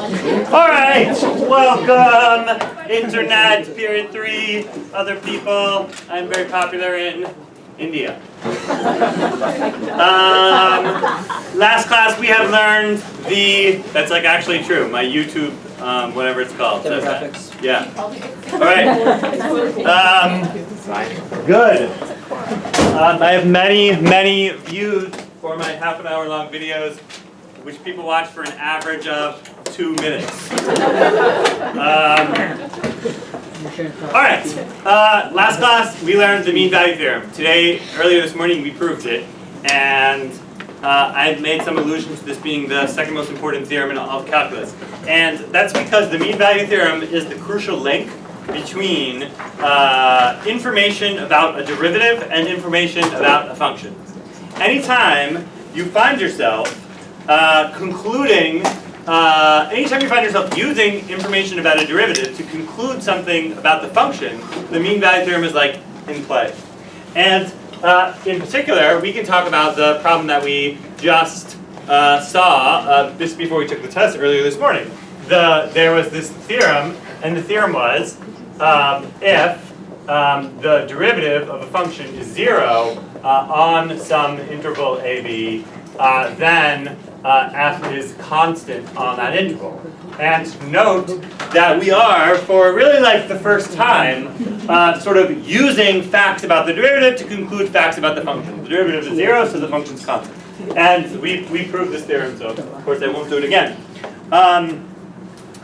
All right, welcome, Internet, period 3, other people. I'm very popular in India. Last class we have learned that's like actually true, my YouTube, whatever it's called. Demographics. Yeah. All right. Good. I have many views for my half-an-hour long videos, which people watch for an average of 2 minutes. All right. Last class we learned the mean value theorem. Earlier this morning, we proved it, and I made some allusion to this being the second most important theorem in all of calculus. And that's because the mean value theorem is the crucial link between information about a derivative and information about a function. Anytime you find yourself anytime you find yourself using information about a derivative to conclude something about the function, the mean value theorem is like in play. And in particular, we can talk about the problem that we just saw just before we took the test earlier this morning. There was this theorem, and the theorem was if the derivative of a function is 0 on some interval ab, then f is constant on that interval. And note that we are, for really like the first time, sort of using facts about the derivative to conclude facts about the function. The derivative is 0, so the function's constant. And we proved this theorem, so of course I won't do it again.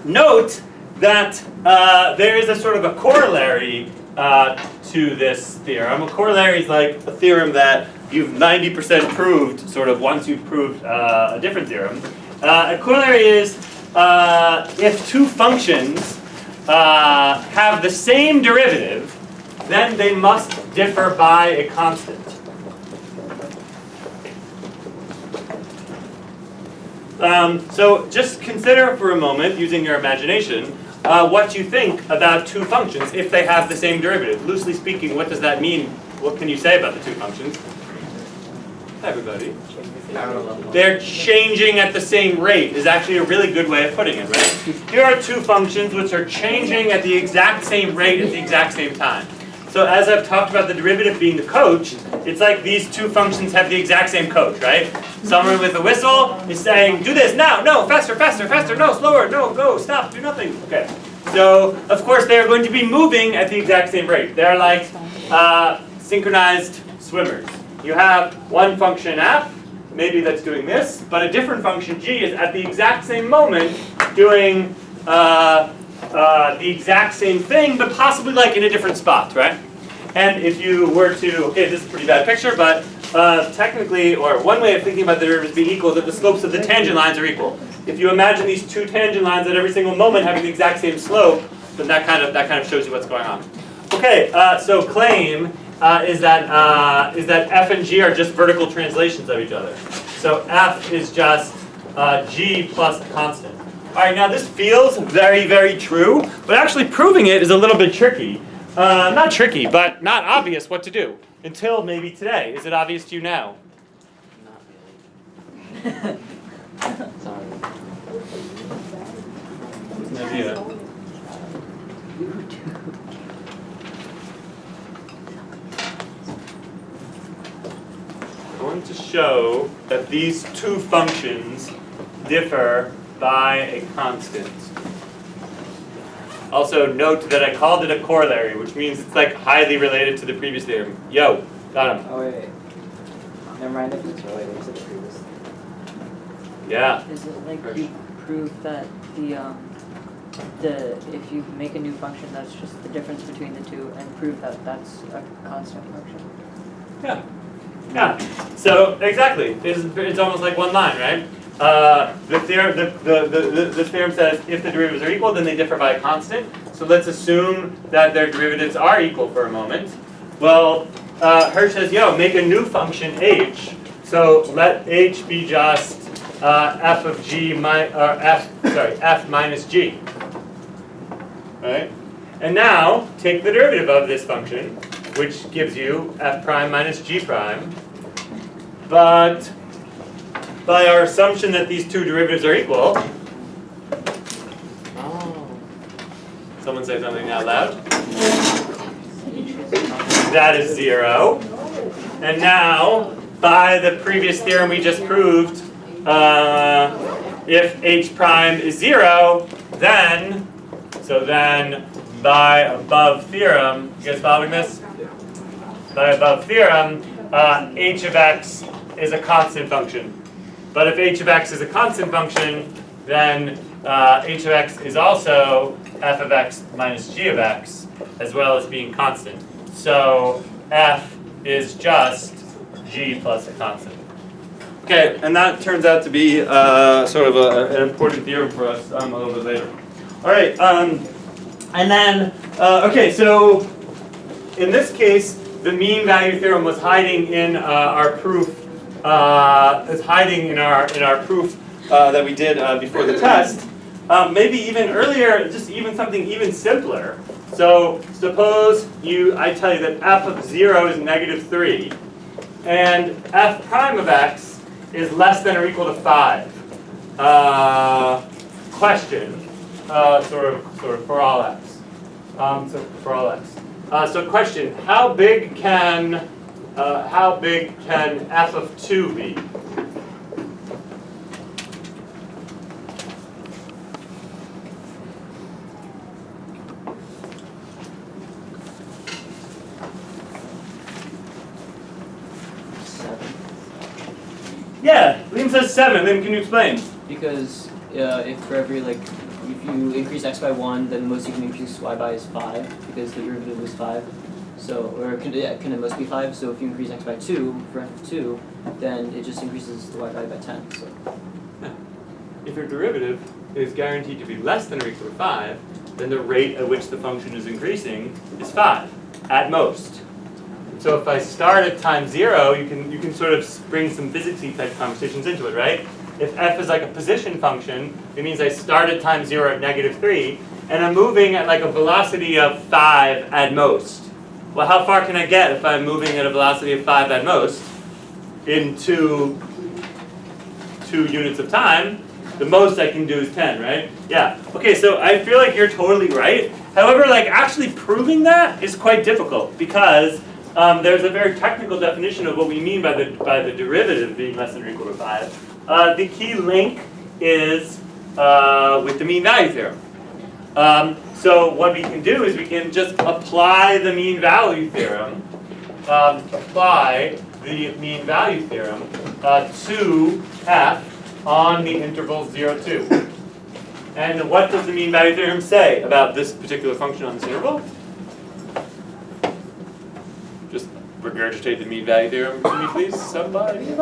Note that there is a sort of a corollary to this theorem. A corollary is like a theorem that you've 90% proved, sort of, once you've proved a different theorem. A corollary is if two functions have the same derivative, then they must differ by a constant. So just consider for a moment, using your imagination, what you think about two functions if they have the same derivative. Loosely speaking, what does that mean? What can you say about the two functions? Hi, everybody. They're changing at the same rate is actually a really good way of putting it, right? Here are two functions which are changing at the exact same rate at the exact same time. So as I've talked about the derivative being the coach, it's like these two functions have the exact same coach, right? Someone with a whistle is saying, do this now, no, faster, faster, faster, no, slower, no, go, stop, do nothing. Okay. So, of course, they're going to be moving at the exact same rate. They're like synchronized swimmers. You have one function f, maybe that's doing this, but a different function g is at the exact same moment doing the exact same thing, but possibly like in a different spot, right? And if you were to, okay, this is a pretty bad picture, but technically, or one way of thinking about the derivatives being equal is that the slopes of the tangent lines are equal. If you imagine these two tangent lines at every single moment having the exact same slope, then that kind of shows you what's going on. Okay, so claim is that f and g are just vertical translations of each other. So f is just g plus a constant. All right, now this feels very, very true, but actually proving it is a little bit tricky. Not tricky, but not obvious what to do. Until maybe today. Is it obvious to you now? Not really. Sorry. What's an idea? I'm going to show that these two functions differ by a constant. Also note that I called it a corollary, which means it's like highly related to the previous theorem. Yo, got him. Oh wait. Never mind if it's related to the previous. Yeah. Is it like you prove that if you make a new function, that's just the difference between the two, and prove that that's a constant function? Yeah. Yeah. So exactly, it's almost like one line, right? The theorem says if the derivatives are equal, then they differ by a constant. So let's assume that their derivatives are equal for a moment. Well, Hirsch says, yo, make a new function h. So let h be just f of g f minus g. Right? And now take the derivative of this function, which gives you f prime minus g prime. But by our assumption that these two derivatives are equal, Someone say something out loud. That is 0. And now, by the previous theorem we just proved, if h prime is 0, then, by above theorem, you guys following this? By above theorem, h of x is a constant function. But if h of x is a constant function, then h of x is also f of x minus g of x, as well as being constant. So f is just g plus a constant. Okay, and that turns out to be sort of an important theorem for us a little bit later. All right, and then, okay, so in this case, the mean value theorem was hiding in our proof. Is hiding in our proof that we did before the test. Maybe even earlier, just even something even simpler. So suppose I tell you that f of 0 is -3, and f prime of x is less than or equal to 5. Question, sort of for all x. So for all x. So question: how big can f of 2 be? Yeah, Liam says 7. Liam, can you explain? Because if for every if you increase x by 1, then the most you can increase y by is 5, because the derivative is 5. So, or can the most be 5? So if you increase x by 2 for f of 2, then it just increases the y value by 10. So. If your derivative is guaranteed to be less than or equal to 5, then the rate at which the function is increasing is 5 at most. So if I start at time 0, you can sort of bring some physicsy type conversations into it, right? If f is like a position function, it means I start at time 0 at -3, and I'm moving at like a velocity of 5 at most. Well, how far can I get if I'm moving at a velocity of 5 at most in two units of time? The most I can do is 10, right? Yeah. Okay, so I feel like you're totally right. However, actually proving that is quite difficult because there's a very technical definition of what we mean by the derivative being less than or equal to 5. The key link is with the mean value theorem. So what we can do is we can just apply the mean value theorem, to f on the interval 0, 2. And what does the mean value theorem say about this particular function on this interval? Just regurgitate the mean value theorem to me, please, somebody.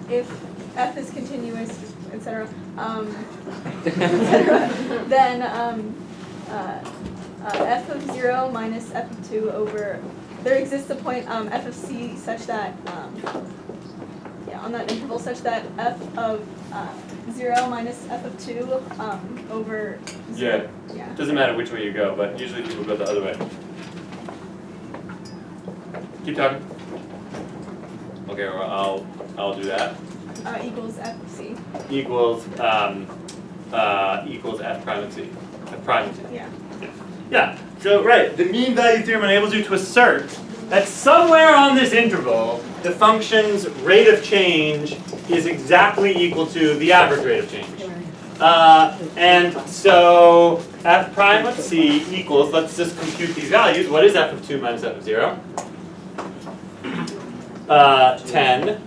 If f is continuous, etc., then f of 0 minus f of 2 over, there exists a point f of c such that, on that interval such that f of 0 minus f of 2 over 0. Yeah, doesn't matter which way you go, but usually people go the other way. Keep talking. Okay, well, I'll do that. Equals f of c. Equals f prime of c. F prime of c. Yeah. Yeah. So right, the mean value theorem enables you to assert that somewhere on this interval, the function's rate of change is exactly equal to the average rate of change. And so f prime of c equals, let's just compute these values. What is f of 2 minus f of 0? 10.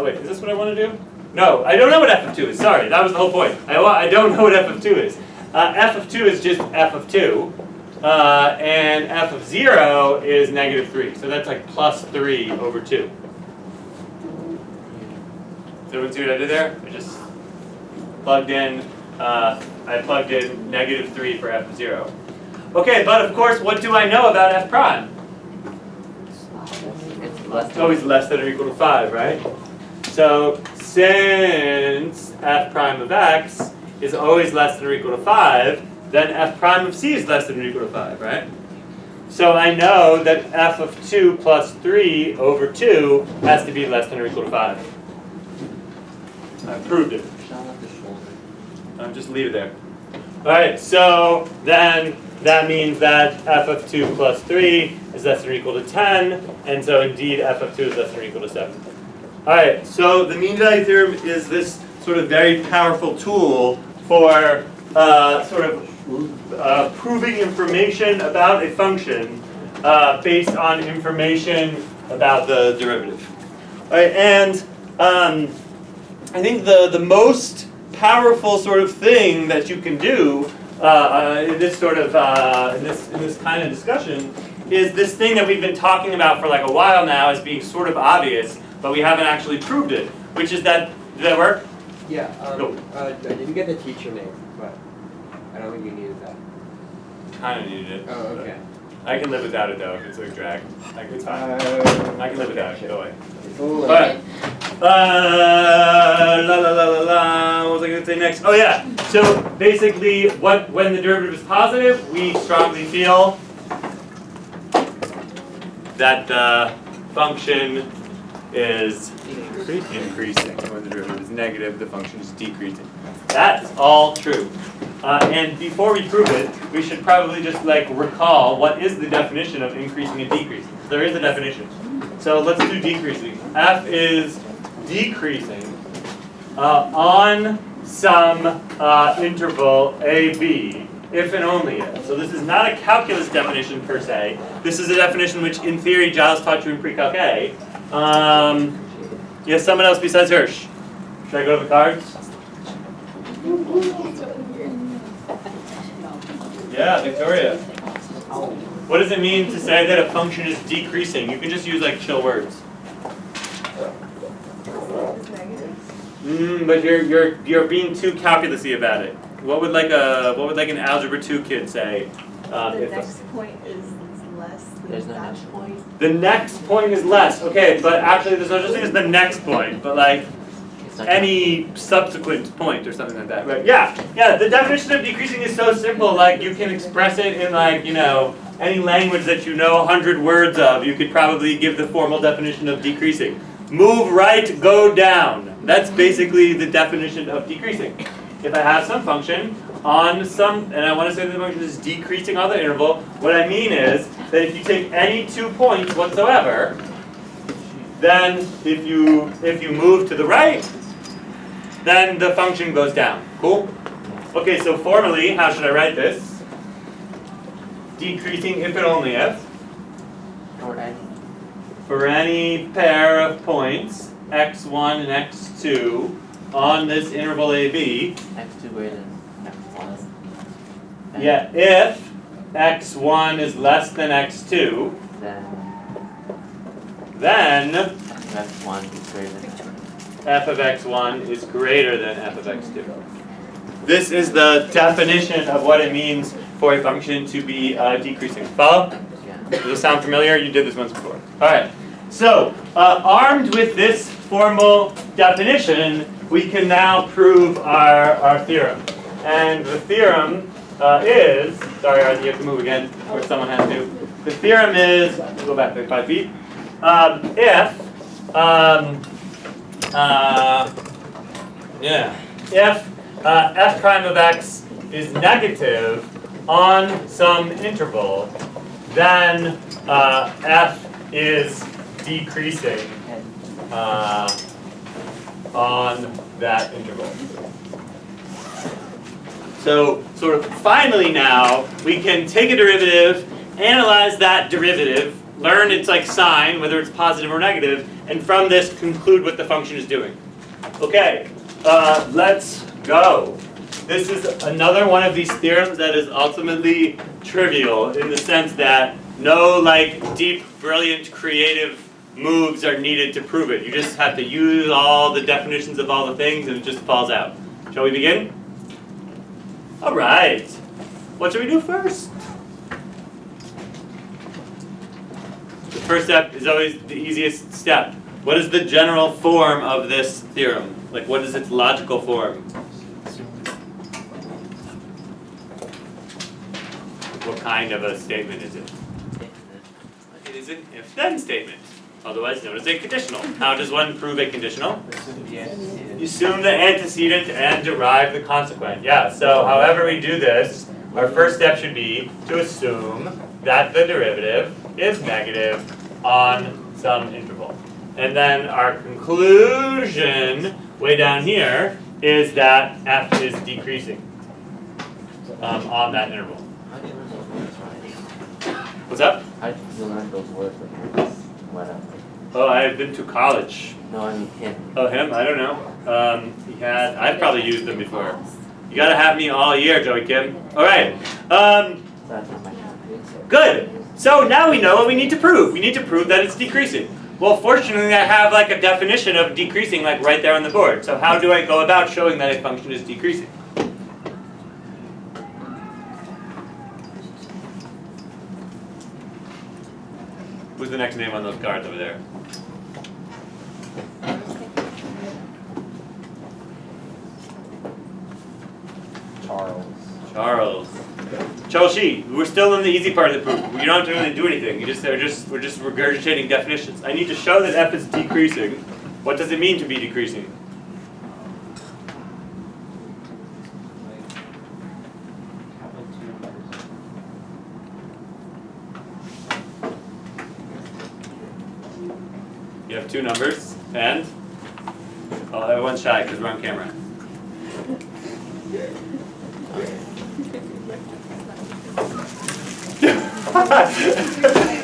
Wait, is this what I want to do? No, I don't know what f of 2 is. Sorry, that was the whole point. I don't know what f of 2 is. F of 2 is just f of 2. And f of 0 is -3. So that's like plus 3 over 2. Does everyone see what I did there? I just plugged in, -3 for f of 0. Okay, but of course, what do I know about f prime? It's always less than or equal to 5, right? So since f prime of x is always less than or equal to 5, then f prime of c is less than or equal to 5, right? So I know that f of 2 plus 3 over 2 has to be less than or equal to 5. I proved it. Just leave it there. Alright, so then that means that f of 2 plus 3 is less than or equal to 10, and so indeed f of 2 is less than or equal to 7. Alright, so the mean value theorem is this sort of very powerful tool for proving information about a function based on information about the derivative. Alright, and I think the most powerful sort of thing that you can do in this sort of in this kind of discussion is this thing that we've been talking about for like a while now as being sort of obvious, but we haven't actually proved it. Which is that, did that work? Yeah, No. I didn't get the teacher name, but I don't think you needed that. Kind of needed it. Oh, okay. I can live without it though if it's a drag. Like it's fine. I can live without it. Go away. Ooh, Alright. What was I going to say next? Oh yeah. So basically, when the derivative is positive, we strongly feel that the function is increasing. When the derivative is negative, the function is decreasing. That's all true. And before we prove it, we should probably just like recall what is the definition of increasing and decreasing. There is a definition. So let's do decreasing. F is decreasing on some interval AB, if and only if. So this is not a calculus definition per se. This is a definition which, in theory, Giles taught you in pre-calc A. Yes, someone else besides Hirsch. Should I go to the cards? Yeah, Victoria. What does it mean to say that a function is decreasing? You can just use like chill words. But you're being too calculusy about it. What would like an algebra 2 kid say? The next point is less than There's no that next point. The next point is less. Okay, but actually there's no such thing as the next point, but like any subsequent point or something like that. Right? Yeah. The definition of decreasing is so simple. Like you can express it in like any language that you know 100 words of. You could probably give the formal definition of decreasing. Move right, go down. That's basically the definition of decreasing. If I have some function on some, and I want to say that the function is decreasing on the interval, what I mean is that if you take any 2 points whatsoever, then if you move to the right, then the function goes down. Cool? Okay, so formally, how should I write this? Decreasing if and only if. For any pair of points, x1 and x2, on this interval AB. x2 greater than x1. Yeah, if x1 is less than x2, then f1 is greater than f of x1 is greater than f of x2. This is the definition of what it means for a function to be decreasing. Follow? yeah. Does this sound familiar? You did this once before. Alright, so armed with this formal definition, we can now prove our theorem. And the theorem is, sorry, Arthur, you have to move again, or someone has to. The theorem is, go back like 5 feet, if f prime of x is negative on some interval, then f is decreasing on that interval. So sort of finally now, we can take a derivative, analyze that derivative, learn its like sign, whether it's positive or negative, and from this conclude what the function is doing. Okay, let's go. This is another one of these theorems that is ultimately trivial in the sense that no like deep, brilliant, creative moves are needed to prove it. You just have to use all the definitions of all the things and it just falls out. Shall we begin? All right. What should we do first? The first step is always the easiest step. What is the general form of this theorem? Like, what is its logical form? What kind of a statement is it? It is an if-then statement. otherwise known as a conditional. How does one prove a conditional? Assume the antecedent. You assume the antecedent and derive the consequent. Yeah, so however we do this, our first step should be to assume that the derivative is negative on some interval. And then our conclusion, way down here, is that f is decreasing on that interval. How do you learn those words, right? What's up? How do you learn those words with parents? What up? Oh, I've been to college. No, I mean him. Oh, him? I don't know. I've probably used them before. You gotta have me all year, Joey Kim. Alright. That's not my Good. So now we know what we need to prove. We need to prove that it's decreasing. Well, fortunately, I have like a definition of decreasing like right there on the board. So how do I go about showing that a function is decreasing? Who's the next name on those cards over there? Charles. Chelsea, we're still in the easy part of the proof. We don't have to really do anything. We're just regurgitating definitions. I need to show that f is decreasing. What does it mean to be decreasing? You have two numbers, and everyone's shy because we're on camera.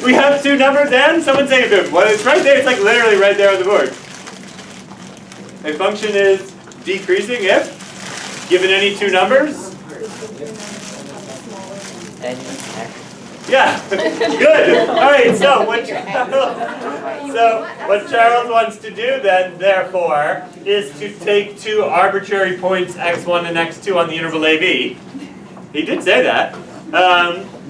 We have two numbers and someone say it to him. Well, it's right there. It's like literally right there on the board. A function is decreasing if given any two numbers. Yeah, good. All right. So what Charles wants to do then, therefore, is to take two arbitrary points x1 and x2 on the interval AB. He did say that.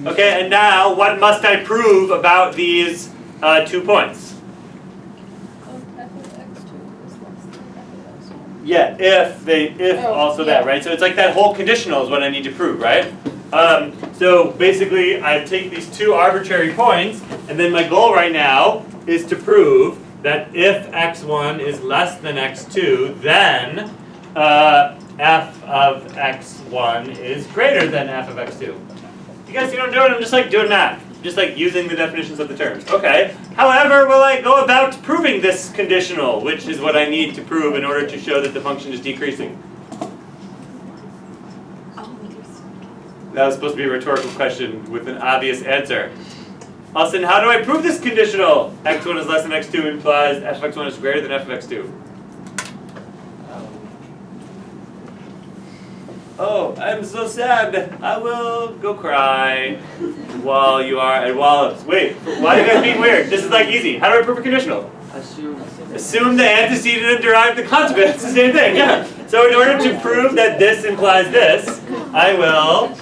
Okay, and now what must I prove about these 2 points? Yeah, if also that, right? So it's like that whole conditional is what I need to prove, right? So basically, I take these two arbitrary points, and then my goal right now is to prove that if x1 is less than x2, then f of x1 is greater than f of x2. You guys see what I'm doing? I'm just like doing math. Just like using the definitions of the terms. Okay. However, will I go about proving this conditional, which is what I need to prove in order to show that the function is decreasing? That was supposed to be a rhetorical question with an obvious answer. Austin, how do I prove this conditional? x1 is less than x2 implies f of x1 is greater than f of x2. Oh, I'm so sad. I will go cry while you are at Wallops. Wait, why are you guys being weird? This is like easy. How do I prove a conditional? Assume the antecedent and derive the consequent. It's the same thing, yeah. So in order to prove that this implies this, I will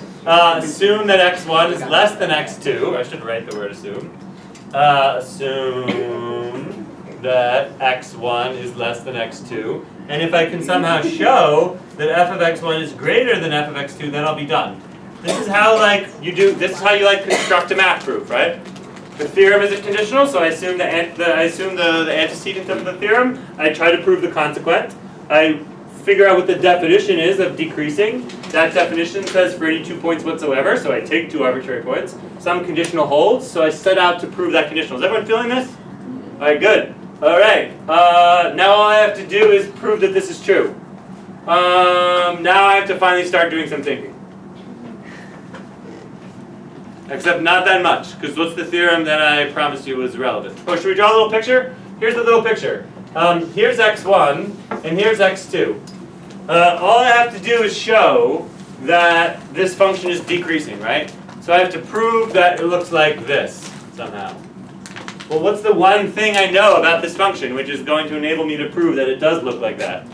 assume that x1 is less than x2. I should write the word assume. Assume that x1 is less than x2. And if I can somehow show that f of x1 is greater than f of x2, then I'll be done. This is how this is how you construct a math proof, right? The theorem is a conditional, so I assume the antecedent of the theorem. I try to prove the consequent. I figure out what the definition is of decreasing. That definition says for any 2 points whatsoever, so I take two arbitrary points. Some conditional holds, so I set out to prove that conditional. Is everyone feeling this? All right, good. All right, now all I have to do is prove that this is true. Now I have to finally start doing some thinking. Except not that much, because what's the theorem that I promised you was relevant? Oh, should we draw a little picture? Here's the little picture. Here's x1, and here's x2. All I have to do is show that this function is decreasing, right? So I have to prove that it looks like this, somehow. Well, what's the one thing I know about this function which is going to enable me to prove that it does look like that?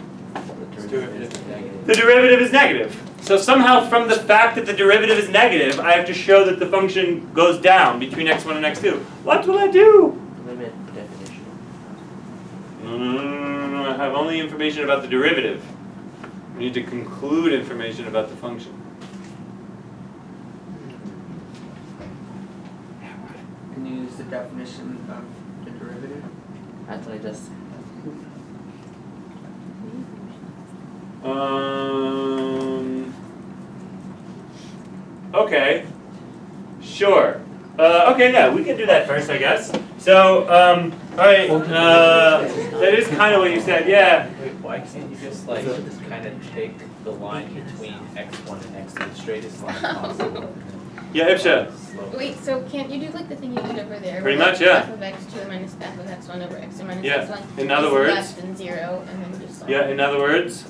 The derivative is negative. So somehow from the fact that the derivative is negative, I have to show that the function goes down between x1 and x2. What will I do? Limit definition. No, I have only information about the derivative. I need to conclude information about the function. Can you use the definition of the derivative? That's what I just said. Okay. Sure. Okay, yeah, we can do that first, I guess. So, alright, that is kind of what you said, yeah. Wait, why can't you just like kind of take the line between x1 and x2, the straightest line possible? Yeah, Ipsha. Slow. Wait, so can't you do like the thing you did over there? Pretty where, much, yeah. F of x2 minus f of x1 over x2 minus Yeah, x1 in other is words- less than 0, and then just solve. Yeah, in other words,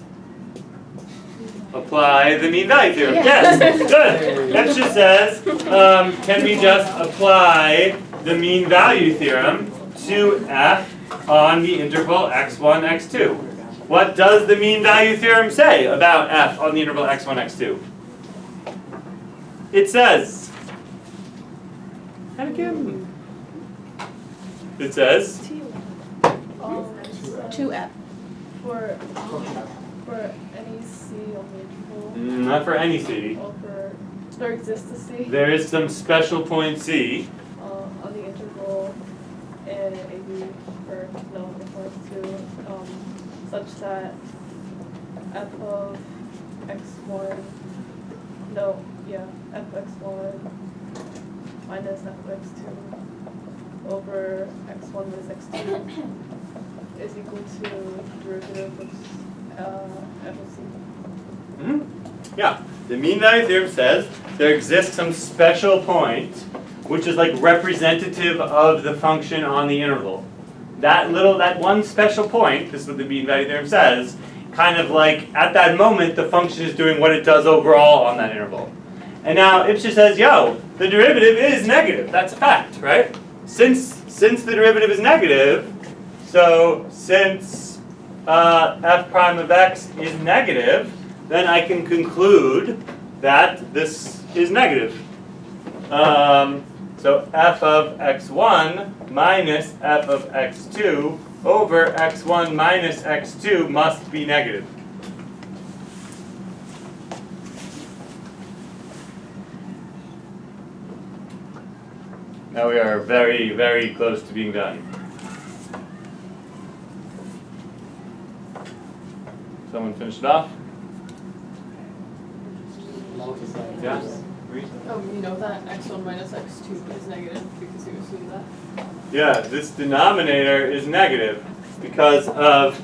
apply the mean value theorem. Yeah. Yes, good. Ipsha says, can we just apply the mean value theorem to f on the interval x1, x2? What does the mean value theorem say about f on the interval x1, x2? It says, and again, it says, 2f. For any C on the interval, not for any c, or for, there exists a C there is some special point c, on the interval in AB for no equal to such that f of x1, f of x1 minus f of x2 over x1 minus x2 is equal to derivative of f of c. Mhm. Yeah, the mean value theorem says there exists some special point which is like representative of the function on the interval. That one special point, this is what the mean value theorem says, kind of like at that moment the function is doing what it does overall on that interval. And now Ipsha says, yo, the derivative is negative. That's a fact, right? Since the derivative is negative, so since f prime of x is negative, then I can conclude that this is negative. So f of x1 minus f of x2 over x1 minus x2 must be negative. Now we are very, very close to being done. Someone finish it off? Yeah? You know that x1 minus x2 is negative because you assume that. Yeah, this denominator is negative because of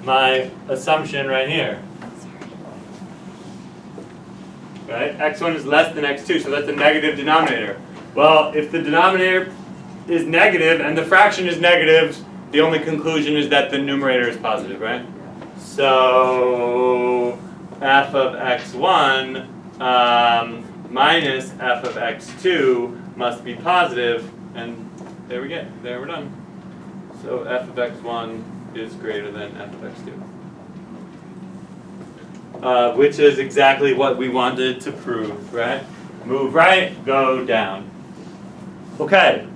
my assumption right here. Right? x1 is less than x2, so that's a negative denominator. Well, if the denominator is negative and the fraction is negative, the only conclusion is that the numerator is positive, right? So f of x1 minus f of x2 must be positive, and there we're done. So f of x1 is greater than f of x2. Which is exactly what we wanted to prove, right? Move right, go down. Okay.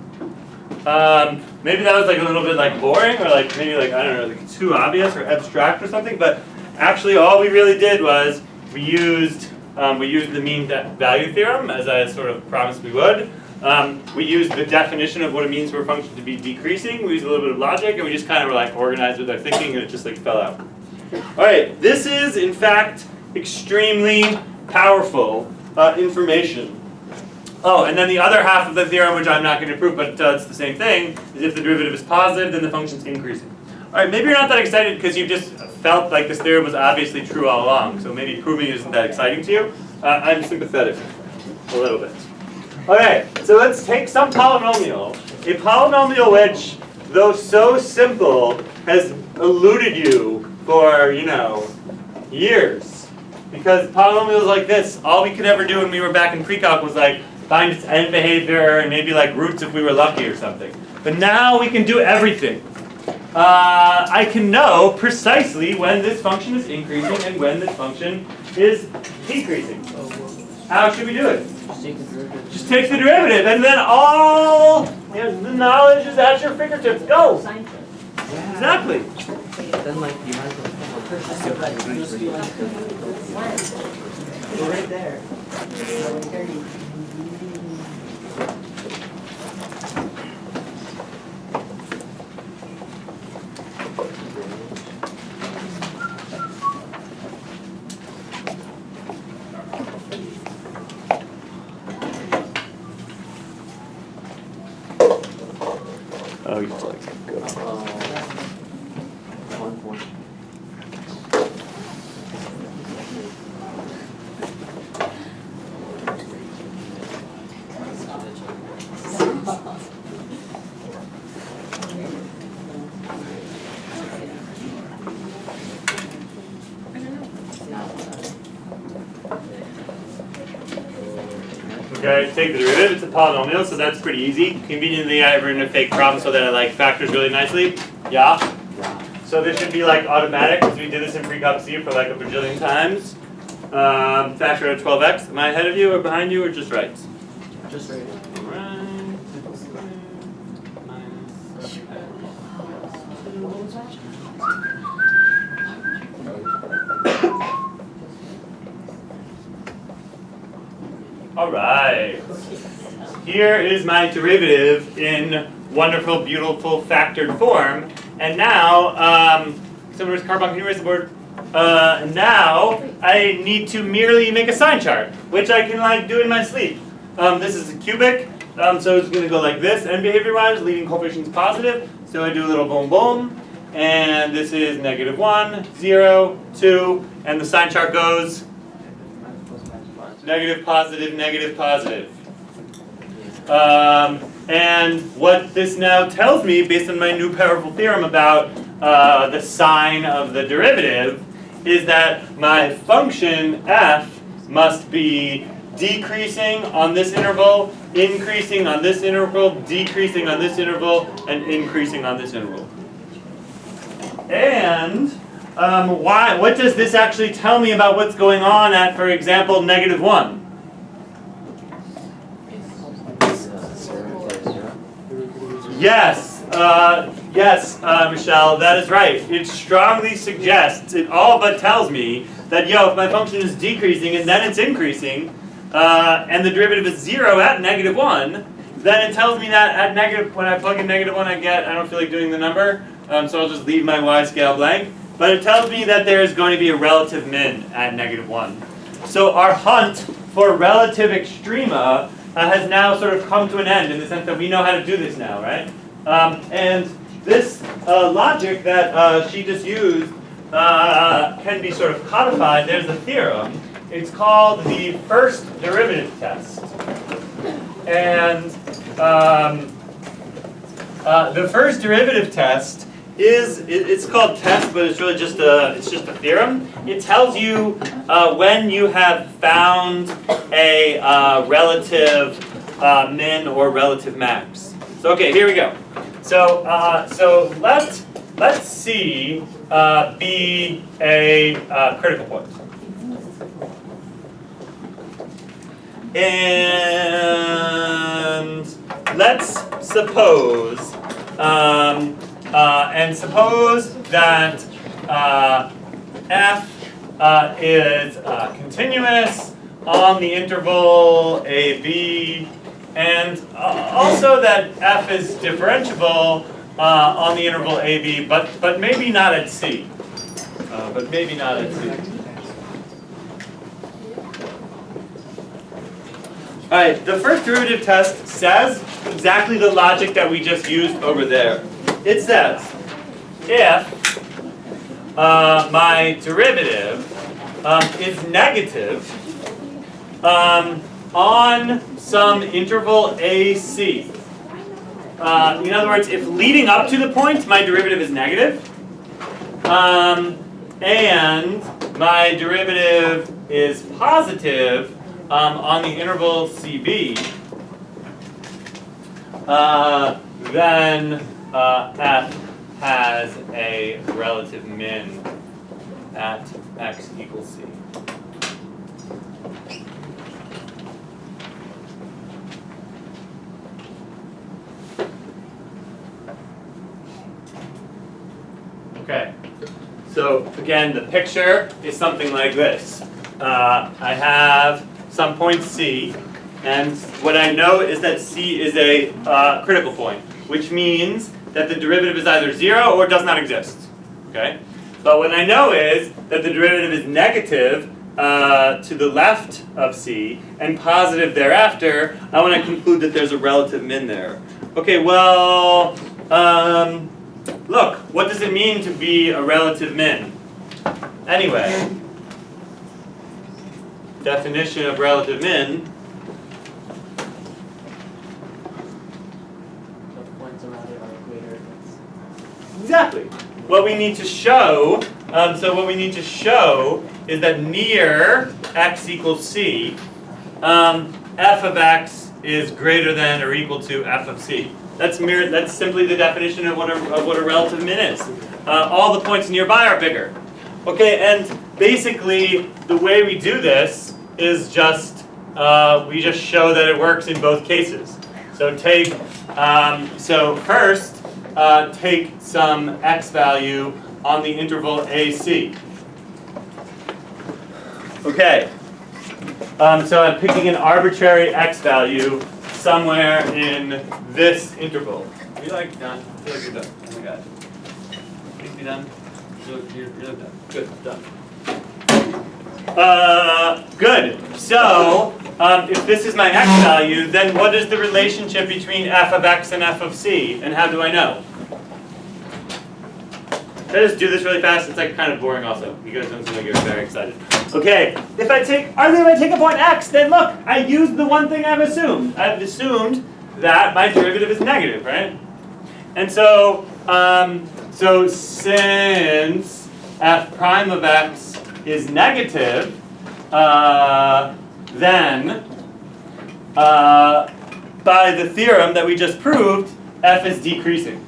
Maybe that was like a little bit like boring, or like maybe like, I don't know, like too obvious or abstract or something, but actually all we really did was we used the mean value theorem, as I sort of promised we would. We used the definition of what it means for a function to be decreasing. We used a little bit of logic, and we just kind of were like organized with our thinking, and it just like fell out. All right, this is in fact extremely powerful information. Oh, and then the other half of the theorem, which I'm not going to prove, but it's the same thing, is if the derivative is positive, then the function's increasing. All right, maybe you're not that excited because you just felt like this theorem was obviously true all along, so maybe proving it isn't that exciting to you. I'm sympathetic a little bit. Okay, so let's take some polynomial. A polynomial which, though so simple, has eluded you for, years. Because polynomials like this, all we could ever do when we were back in pre-calc was like find its end behavior and maybe like roots if we were lucky or something. But now we can do everything. I can know precisely when this function is increasing and when this function is decreasing. How should we do it? Just take the derivative. Just take the derivative, and then all the knowledge is at your fingertips. Go! Exactly. Then like you might as well Go right there. we have to like go. 1 point. Okay, take the derivative, it's a polynomial, so that's pretty easy. Conveniently, I've written a fake problem so that it like factors really nicely. Yeah? So this should be like automatic, because we did this in pre-comp C for like a bajillion times. Factor out of 12x. Am I ahead of you or behind you or just right? Just right. Right. Alright. Here is my derivative in wonderful, beautiful factored form. And now, someone carbon, can you erase the board? Now I need to merely make a sign chart, which I can like do in my sleep. This is a cubic, so it's gonna go like this. And behavior-wise, leading coefficient's positive, so I do a little boom boom. And this is -1, 0, 2, and the sign chart goes negative, positive, negative, positive. And what this now tells me, based on my new powerful theorem about the sign of the derivative, is that my function f must be decreasing on this interval, increasing on this interval, decreasing on this interval, and increasing on this interval. And what does this actually tell me about what's going on at, for example, -1? Yes, Michelle, that is right. It strongly suggests, it all but tells me that, if my function is decreasing and then it's increasing, and the derivative is 0 at -1, then it tells me that at when I plug in -1, I don't feel like doing the number, so I'll just leave my y scale blank. But it tells me that there is going to be a relative min at -1. So our hunt for relative extrema has now sort of come to an end in the sense that we know how to do this now, right? And this logic that she just used can be sort of codified. There's a theorem. It's called the first derivative test. And the first derivative test it's called test, but it's really just a theorem. It tells you when you have found a relative min or relative max. So okay, here we go. So let's see be a critical point. And let's suppose that f is continuous on the interval AB, and also that f is differentiable on the interval AB, but maybe not at C. Alright, the first derivative test says exactly the logic that we just used over there. It says, if my derivative is negative on some interval AC. In other words, if leading up to the point my derivative is negative, and my derivative is positive on the interval CB, then f has a relative min at x equals c. Okay, so again, the picture is something like this. I have some point C, and what I know is that C is a critical point, which means that the derivative is either 0 or does not exist. Okay, but what I know is that the derivative is negative to the left of C and positive thereafter. I want to conclude that there's a relative min there. Okay, well, look, what does it mean to be a relative min? Anyway, definition of relative min. The points around it are greater. Exactly. What we need to show, so what we need to show is that near x equals c, f of x is greater than or equal to f of c. That's simply the definition of what a relative min is. All the points nearby are bigger. Okay, and basically the way we do this is just we just show that it works in both cases. So take first take some x value on the interval AC. Okay. So I'm picking an arbitrary x value somewhere in this interval. Are you like done? I feel like you're done. Oh my god. Please be done. You're done. Good, done. Good. So, if this is my x value, then what is the relationship between f of x and f of c? And how do I know? Can I just do this really fast? It's like kind of boring also. You guys don't seem like you're very excited. Okay, if I take a point x, then look, I used the one thing I've assumed. I've assumed that my derivative is negative, right? And so, so since f prime of x is negative, then by the theorem that we just proved, f is decreasing.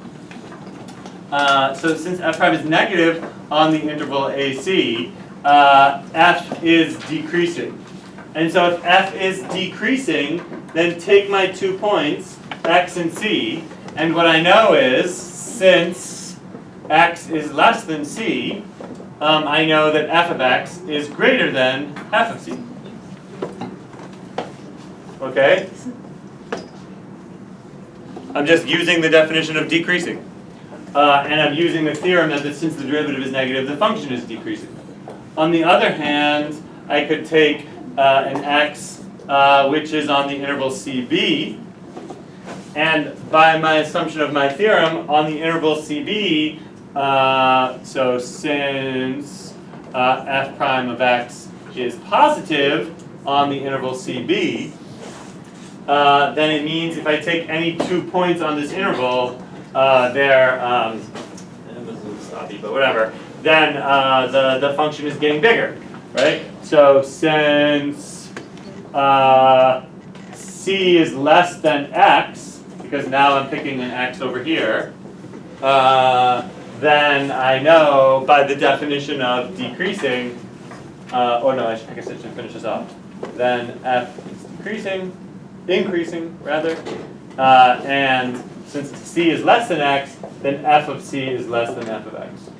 So since f prime is negative on the interval AC, f is decreasing. And so if f is decreasing, then take my 2 points, x and c, and what I know is, since x is less than c, I know that f of x is greater than f of c. Okay? I'm just using the definition of decreasing. And I'm using the theorem that since the derivative is negative, the function is decreasing. On the other hand, I could take an x which is on the interval CB, and by my assumption of my theorem, on the interval CB, so since f prime of x is positive on the interval CB, then it means if I take any 2 points on this interval, they're but whatever, then the function is getting bigger, right? So since c is less than x, because now I'm picking an x over here, then I know by the definition of decreasing, oh no, I guess I should finish this off. Then f is increasing rather, and since c is less than x, then f of c is less than f of x.